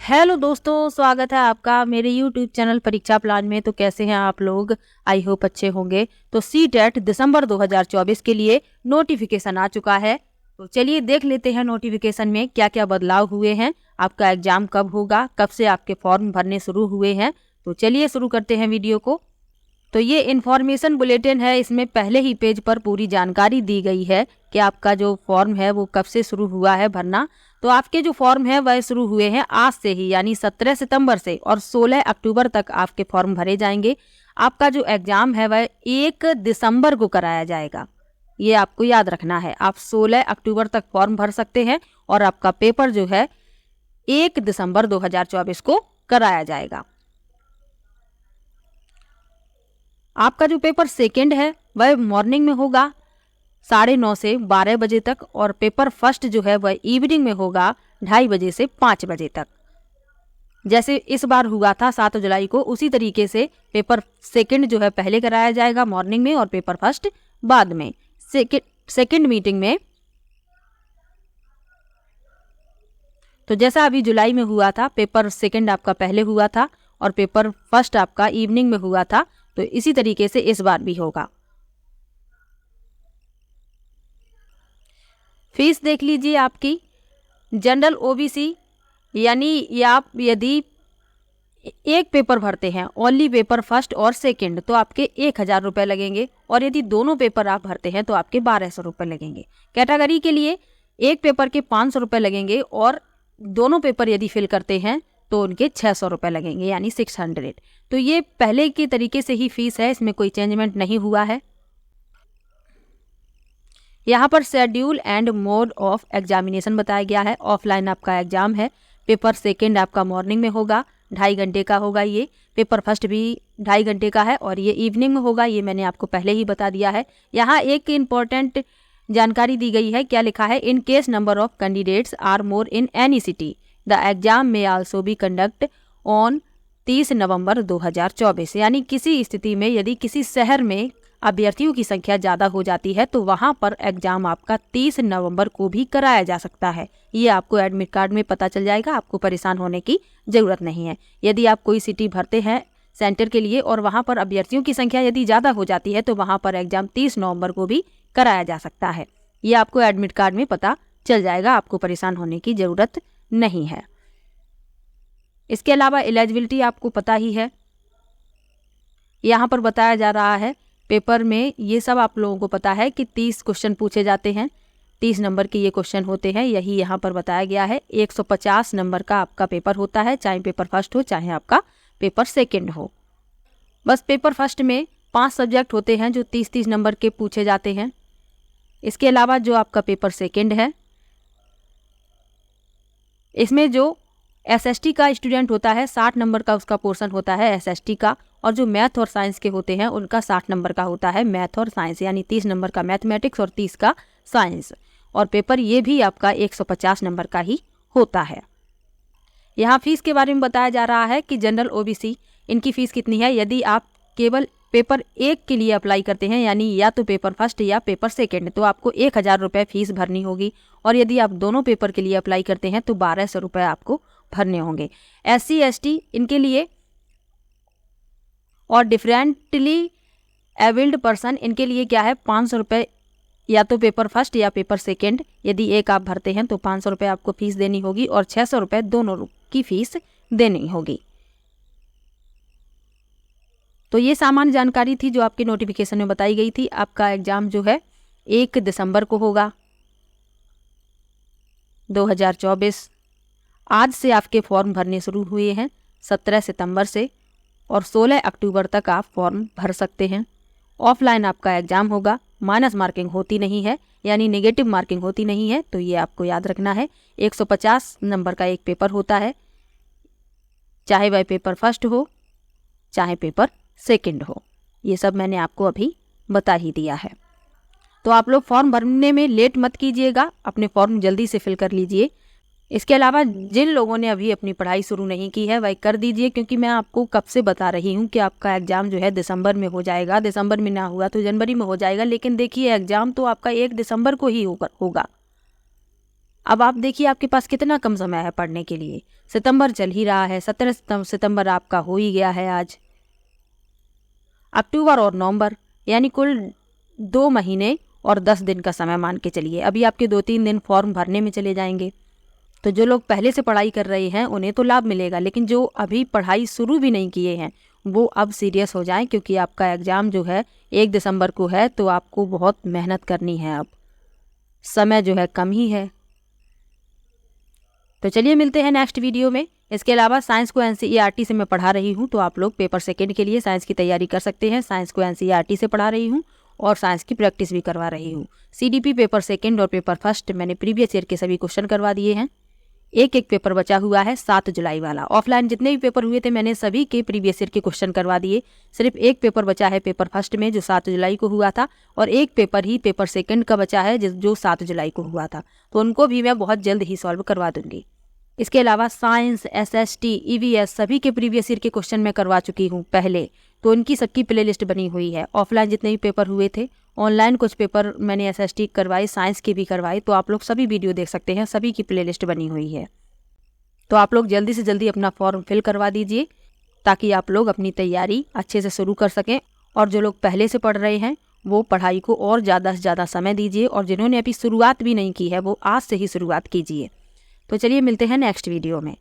Hello दोस्तों, स्वागत है आपका मेरे यूट्यूब चैनल परीक्षा प्लान में। तो कैसे हैं आप लोग? आई होप अच्छे होंगे। तो सीटेट दिसंबर 2024 के लिए नोटिफिकेशन आ चुका है। तो चलिए देख लेते हैं नोटिफिकेशन में क्या क्या बदलाव हुए हैं, आपका एग्जाम कब होगा, कब से आपके फॉर्म भरने शुरू हुए हैं। तो चलिए शुरू करते हैं वीडियो को। तो ये इन्फॉर्मेशन बुलेटिन है, इसमें पहले ही पेज पर पूरी जानकारी दी गई है कि आपका जो फॉर्म है वो कब से शुरू हुआ है भरना। तो आपके जो फॉर्म है वह शुरू हुए हैं आज से ही, यानी 17 सितंबर से, और 16 अक्टूबर तक आपके फॉर्म भरे जाएंगे। आपका जो एग्जाम है वह 1 दिसंबर को कराया जाएगा, ये आपको याद रखना है। आप 16 अक्टूबर तक फॉर्म भर सकते हैं और आपका पेपर जो है 1 दिसंबर 2024 को कराया जाएगा। आपका जो पेपर सेकेंड है वह मॉर्निंग में होगा 9:30 से 12 बजे तक, और पेपर फर्स्ट जो है वह इवनिंग में होगा 2:30 बजे से 5 बजे तक। जैसे इस बार हुआ था 7 जुलाई को, उसी तरीके से पेपर सेकंड जो है पहले कराया जाएगा मॉर्निंग में और पेपर फर्स्ट बाद में। सेकंड मीटिंग में तो जैसा अभी जुलाई में हुआ था, पेपर सेकंड आपका पहले हुआ था और पेपर फर्स्ट आपका इवनिंग में हुआ था, तो इसी तरीके से इस बार भी होगा। फीस देख लीजिए आपकी। जनरल ओबीसी यानी आप यदि एक पेपर भरते हैं, ओनली पेपर फर्स्ट और सेकंड, तो आपके 1000 रुपये लगेंगे, और यदि दोनों पेपर आप भरते हैं तो आपके 1200 रुपये लगेंगे। कैटेगरी के लिए एक पेपर के 500 रुपये लगेंगे, और दोनों पेपर यदि फिल करते हैं तो उनके 600 रुपये लगेंगे, यानी 600। तो ये पहले के तरीके से ही फीस है, इसमें कोई चेंजमेंट नहीं हुआ है। यहाँ पर schedule and mode of examination बताया गया है। ऑफलाइन आपका एग्जाम है। पेपर सेकंड आपका मॉर्निंग में होगा, 2.5 घंटे का होगा ये। पेपर फर्स्ट भी 2.5 घंटे का है और ये इवनिंग में होगा, ये मैंने आपको पहले ही बता दिया है। यहाँ एक इम्पॉर्टेंट जानकारी दी गई है। क्या लिखा है? In case number of candidates are more in any city the exam may also be conduct on 30 November 2024। यानी किसी स्थिति में यदि किसी शहर में अभ्यर्थियों की संख्या ज़्यादा हो जाती है तो वहाँ पर एग्जाम आपका 30 नवंबर को भी कराया जा सकता है। ये आपको एडमिट कार्ड में पता चल जाएगा, आपको परेशान होने की ज़रूरत नहीं है। यदि आप कोई सिटी भरते हैं सेंटर के लिए और वहाँ पर अभ्यर्थियों की संख्या यदि ज़्यादा हो जाती है तो वहाँ पर एग्जाम 30 नवंबर को भी कराया जा सकता है। ये आपको एडमिट कार्ड में पता चल जाएगा, आपको परेशान होने की ज़रूरत नहीं है। इसके अलावा एलिजिबिलिटी आपको पता ही है। यहाँ पर बताया जा रहा है पेपर में, ये सब आप लोगों को पता है कि 30 क्वेश्चन पूछे जाते हैं, 30 नंबर के ये क्वेश्चन होते हैं, यही यहाँ पर बताया गया है। 150 नंबर का आपका पेपर होता है, चाहे पेपर फर्स्ट हो चाहे आपका पेपर सेकंड हो। बस पेपर फर्स्ट में 5 सब्जेक्ट होते हैं जो 30-30 नंबर के पूछे जाते हैं। इसके अलावा जो आपका पेपर सेकंड है, इसमें जो एसएसटी का स्टूडेंट होता है 60 नंबर का उसका पोर्शन होता है एसएसटी का, और जो मैथ और साइंस के होते हैं उनका 60 नंबर का होता है मैथ और साइंस, यानी 30 नंबर का मैथमेटिक्स और 30 का साइंस। और पेपर ये भी आपका 150 नंबर का ही होता है। यहाँ फीस के बारे में बताया जा रहा है कि जनरल ओबीसी इनकी फ़ीस कितनी है। यदि आप केवल पेपर एक के लिए अप्लाई करते हैं, यानी या तो पेपर फर्स्ट या पेपर सेकेंड, तो आपको 1000 रुपये फीस भरनी होगी, और यदि आप दोनों पेपर के लिए अप्लाई करते हैं तो 1200 रुपये आपको भरने होंगे। SC ST इनके लिए और डिफरेंटली एबल्ड पर्सन इनके लिए क्या है, 500 रुपये या तो पेपर फर्स्ट या पेपर सेकंड, यदि एक आप भरते हैं तो 500 रुपये आपको फीस देनी होगी, और 600 रुपये दोनों की फीस देनी होगी। तो ये सामान्य जानकारी थी जो आपकी नोटिफिकेशन में बताई गई थी। आपका एग्जाम जो है 1 दिसंबर को होगा 2024। आज से आपके फॉर्म भरने शुरू हुए हैं 17 सितंबर से, और 16 अक्टूबर तक आप फॉर्म भर सकते हैं। ऑफलाइन आपका एग्जाम होगा, माइनस मार्किंग होती नहीं है, यानी नेगेटिव मार्किंग होती नहीं है, तो ये आपको याद रखना है। 150 नंबर का एक पेपर होता है, चाहे वह पेपर फर्स्ट हो चाहे पेपर सेकंड हो। ये सब मैंने आपको अभी बता ही दिया है। तो आप लोग फॉर्म भरने में लेट मत कीजिएगा, अपने फॉर्म जल्दी से फिल कर लीजिए। इसके अलावा जिन लोगों ने अभी अपनी पढ़ाई शुरू नहीं की है वह कर दीजिए, क्योंकि मैं आपको कब से बता रही हूँ कि आपका एग्ज़ाम जो है दिसंबर में हो जाएगा। दिसंबर में ना हुआ तो जनवरी में हो जाएगा, लेकिन देखिए एग्ज़ाम तो आपका 1 दिसंबर को ही होगा। अब आप देखिए आपके पास कितना कम समय है पढ़ने के लिए। सितंबर चल ही रहा है, 17 सितंबर आपका हो ही गया है आज। अक्टूबर और नवंबर यानी कुल 2 महीने और 10 दिन का समय मान के चलिए। अभी आपके 2-3 दिन फॉर्म भरने में चले जाएंगे। तो जो लोग पहले से पढ़ाई कर रहे हैं उन्हें तो लाभ मिलेगा, लेकिन जो अभी पढ़ाई शुरू भी नहीं किए हैं वो अब सीरियस हो जाएं, क्योंकि आपका एग्ज़ाम जो है 1 दिसंबर को है। तो आपको बहुत मेहनत करनी है, अब समय जो है कम ही है। तो चलिए मिलते हैं नेक्स्ट वीडियो में। इसके अलावा साइंस को NCERT से मैं पढ़ा रही हूँ, तो आप लोग पेपर सेकंड के लिए साइंस की तैयारी कर सकते हैं। साइंस को NCERT से पढ़ा रही हूँ और साइंस की प्रैक्टिस भी करवा रही हूँ। CDP पेपर सेकंड और पेपर फर्स्ट मैंने प्रीवियस ईयर के सभी क्वेश्चन करवा दिए हैं। एक पेपर बचा हुआ है 7 जुलाई वाला। ऑफलाइन जितने भी पेपर हुए थे मैंने सभी के प्रीवियस ईयर के क्वेश्चन करवा दिए। सिर्फ एक पेपर बचा है पेपर फर्स्ट में जो 7 जुलाई को हुआ था, और एक पेपर ही पेपर सेकंड का बचा है जो 7 जुलाई को हुआ था। तो उनको भी मैं बहुत जल्द ही सॉल्व करवा दूंगी। इसके अलावा साइंस, SST, EVS सभी के प्रीवियस ईयर के क्वेश्चन मैं करवा चुकी हूँ पहले, तो उनकी सबकी प्लेलिस्ट बनी हुई है। ऑफलाइन जितने भी पेपर हुए थे, ऑनलाइन कुछ पेपर मैंने SST करवाए, साइंस के भी करवाए, तो आप लोग सभी वीडियो देख सकते हैं, सभी की प्लेलिस्ट बनी हुई है। तो आप लोग जल्दी से जल्दी अपना फॉर्म फिल करवा दीजिए ताकि आप लोग अपनी तैयारी अच्छे से शुरू कर सकें। और जो लोग पहले से पढ़ रहे हैं वो पढ़ाई को और ज़्यादा से ज़्यादा समय दीजिए, और जिन्होंने अभी शुरुआत भी नहीं की है वो आज से ही शुरुआत कीजिए। तो चलिए मिलते हैं नेक्स्ट वीडियो में।